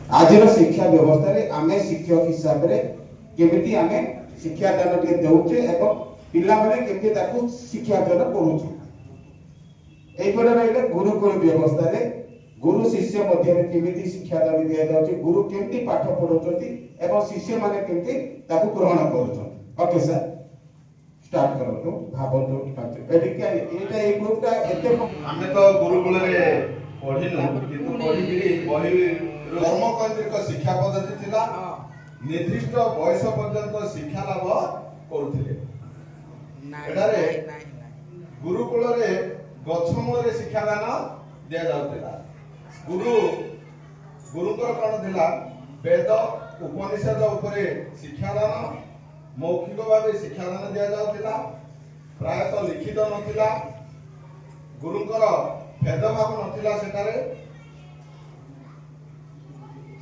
आज शिक्षा व्यवस्था रे आमे शिक्षक हिसाब रे केमिति आमे शिक्षा दान के दउचे एवं पिला माने केमिति ताकू शिक्षा दान करूछु एई पर रहले गुरुकुल व्यवस्था रे गुरु शिष्य मध्य में केमिति शिक्षा दान दिया जाउची गुरु केमिति पाठ पढौचती एवं शिष्य माने केमिति ताकू ग्रहण करूछन ओके सर स्टार्ट करो भाबंतो एटी क्या एटा एक ग्रुपटा एते हमें तो गुरुकुल रे पढिनु किंतु पढिगिरी बही कर्मकेंद्रिक शिक्षा पद्धति थिला निर्दिष्ट बयस पर्यंत शिक्षा लाभ करुथिले एटारे गुरुकुल रे गछमूल रे शिक्षा दान दिया जाउतिला गुरुकर कोन थिला वेद उपनिषद उपरे शिक्षा दान मौखिक भाव शिक्षा दान दिया जाउतिला प्रायतः लिखित नथिला गुरुकर भेदभाव नथिला सेटारे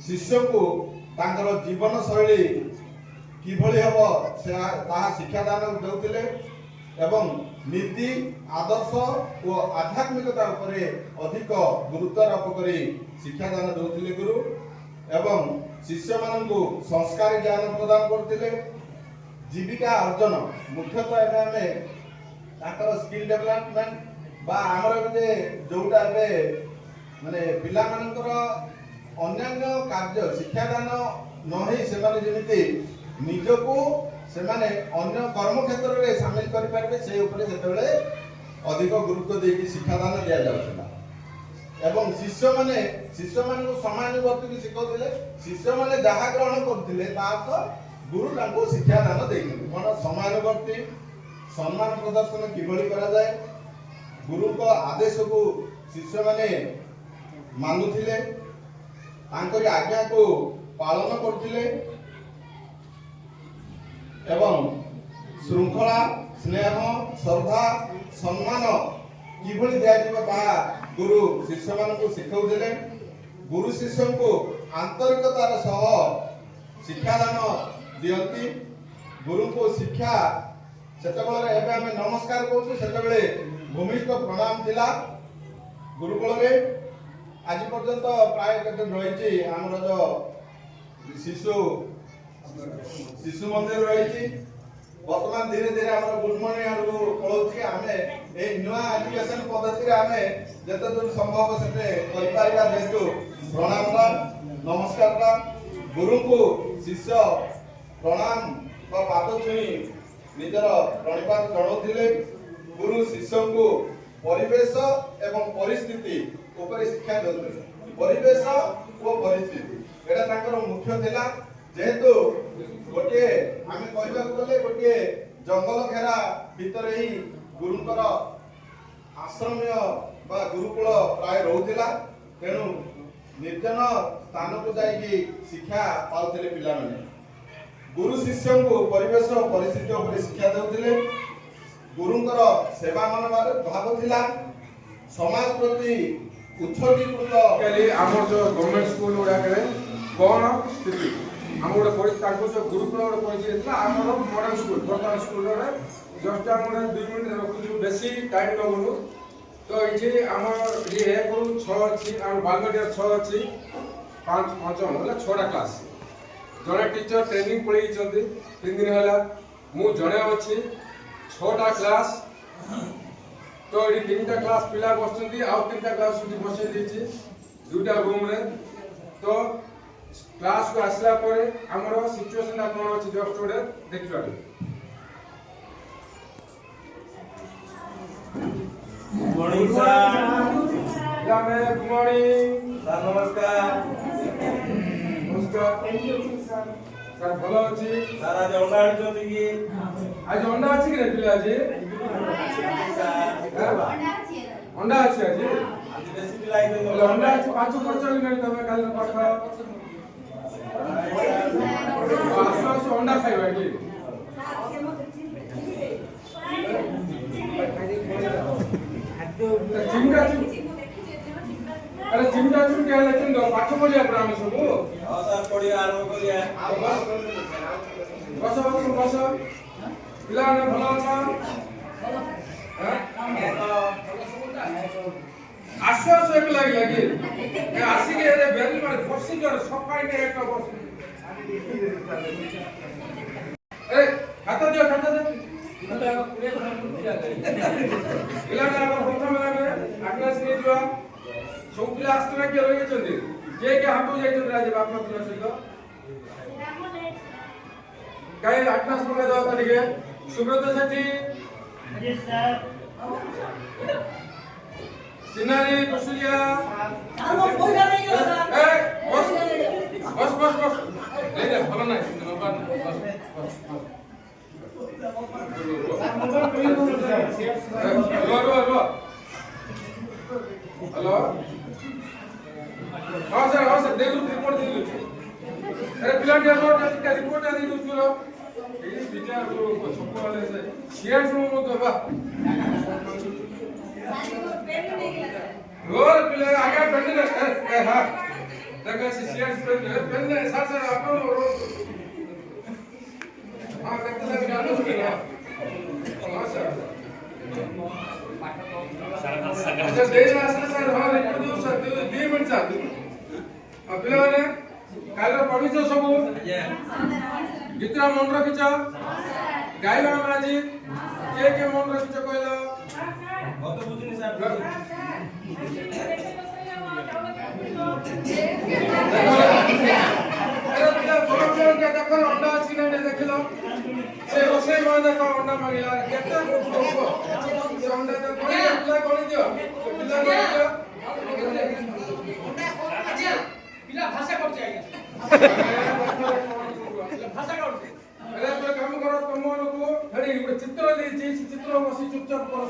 शिष्य को तांकर जीवन शैली किभଳି हबो से ताहा शिक्षा दान देउतिले एवं नीति आदर्श और आध्यात्मिकता उपरे अधिक गुरुत्व आरोप करी शिक्षा दान देउतिले गुरु एवं शिष्य माननकु संस्कार ज्ञान प्रदान करतिले जीविका अर्जन मुख्यतः एबे हमें ताकर स्किल डेवलपमेंट बा हमर जे जोटा एबे माने पिला मानकर अन्य कार्य शिक्षा दान नही सेमाने जेमिति निजको सेमाने अन्य कर्म क्षेत्र रे शामिल करि पारबे से ऊपर सेतबेले अधिक गुरुत्व देकी शिक्षा दान दिया जाउतला एवं शिष्य माने को समानुवर्ती की शिखौतिले शिष्य माने जहा ग्रहण करथिले ता गुरु तांको शिक्षा दान देइथिले कोन समानुवर्ती सम्मान प्रदर्शन किभଳି करा जाय गुरु को आदेश को शिष्य माने मानुथिले तांकरी आज्ञा को पालन करथिले एवं श्रृंखला स्नेह श्रद्धा सम्मान किभଳି दियाजिबो ता गुरु शिष्य मानकु शिखौथिले गुरु शिष्य को आंतरिकतार सह शिक्षा दान दियंती गुरु को शिक्षा सेतबेले एबे हमें नमस्कार कहू सेतबेले भूमिष्ठ प्रणाम थिला गुरुकुल रे आज पर्यंत प्राय केते रहिछि हमर जो शिशु मंदिर रहिछि वर्तमान धीरे धीरे हमर गुड मॉर्निंग आरो पळौछि हमें ए नुवा एजुकेशन पद्धति रे हमें जते दूर संभव सेते करि पारिबा जेतु प्रणाम नमस्कार गुरु को शिष्य प्रणाम का पाद छुई निजर प्रणिपात जणाउथिले गुरु शिष्य को परिवेश एवं परिस्थिति ऊपर शिक्षा देउथिले परिवेश और परिस्थिति एटा ताकर मुख्य थिला जेहेतु गोटे आमे कहबा गले गोटे जंगल घेरा भीतर ही गुरुकर आश्रम्य बा गुरुकुल प्राय रहउथिला तेनु निर्जन स्थान को जाई शिक्षा पाउथिले पिला माने गुरु शिष्य को परिवेश और परिस्थिति ऊपर शिक्षा देउथिले गुरुकर सेवा मनबार भाव थिला समाज प्रति उत्सर्गीकृत केली हमर जो गवर्नमेंट स्कूल उडा करे कोन स्थिति हम उडा पढि ताको जो गुरुकुल उडा पढि जेतला हमर मॉडर्न स्कूल वर्तमान स्कूल रे जस्ट हमर 2 मिनिट रखु बेसी टाइम लगनु तो इठी हमर ये है को 6 अछि और बालगडिया 6 अछि 5 मतलब 6टा क्लास जने टीचर ट्रेनिंग पळी चंदी 3 दिन होला मु जने अछि 6टा क्लास तो ये 3टा क्लास पिला बसचंदी आ 3टा क्लास उठी बसे देछि दुटा रूम रे तो क्लास को आसला परे हमरो सिचुएशन कोन अछि जस्ट ओडे देखिबा morning sir good morning sir नमस्कार नमस्कार थैंक यू सर सर भलो अछि सर आज अंडा आछो कि आज अंडा अछि कि पिला जी अंडा अछि आज बेसी पिलाई दे अंडा अछि 5 परचन नै तमे काल पाठ आसो अंडा खाइबा कि चिमटा अरे चिमटा चुन के लेकिन पाठ पढिया प्राण सब हां सर पढिया आरंभ करिया बस पिला ने भलो छ ଆଶ୍ୱାସ ଏକ ଲାଗିଲା କି ଆସିକି ଏ ବେଲ ମାରି ବସିକି ସକାଳେ একটা ବସି ଏ ହାତ ଦିଅ ପିଲାଟା ପ୍ରଥମେ ଆକ୍ଲାସ ନେଇଯିବା ସବୁ ପିଲା ଆସିଥିଲେ କିଏ ରହିଯାଇଛନ୍ତି କିଏ କିଏ ହାତ ଯାଇଛନ୍ତି ଆଜି ବାପା ପିଲା ସହିତ କାହିଁ ଆକ୍ଲାସ ପକେଇ ଦେବା ଟିକେ ସୁବ୍ରତ ସେଠି सिनारी कुशलिया बस बस बस ले ले भलो ना नंबर रो हेलो हां सर दे दो रिपोर्ट दे दो अरे प्लान का रिपोर्ट दे दो चलो ये विचार को सब वाले से शेयर सुनो तो बा रोल प्ले आगे पेन ले हां देखो सीएस पेन ले सर आपको हां देखते हैं गानो सुनिए हां सर अच्छा देना सर हां रिपोर्ट दो सर 2 मिनट सर अब पिले माने कालो पढिछ सब गीतरा मन रखिछ गाइबा माजी के मन रखिछ कहला बहुत बुझिनी सर अरे पिला बड़ा के देखो अंडा अछि ना देख लो से रोसे में देखो अंडा मांगिला केते से अंडा तो कोनी पिला दियो पिला दियो अच्छा पिला भाषा कर जाएगा भाषा कर अरे तो काम करो तुम लोग हेडी चित्र देछि चित्र बसी चुपचाप करो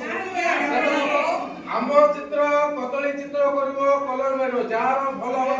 आम चित्र कदली चित्र करबो कलर मारो जार भलो हो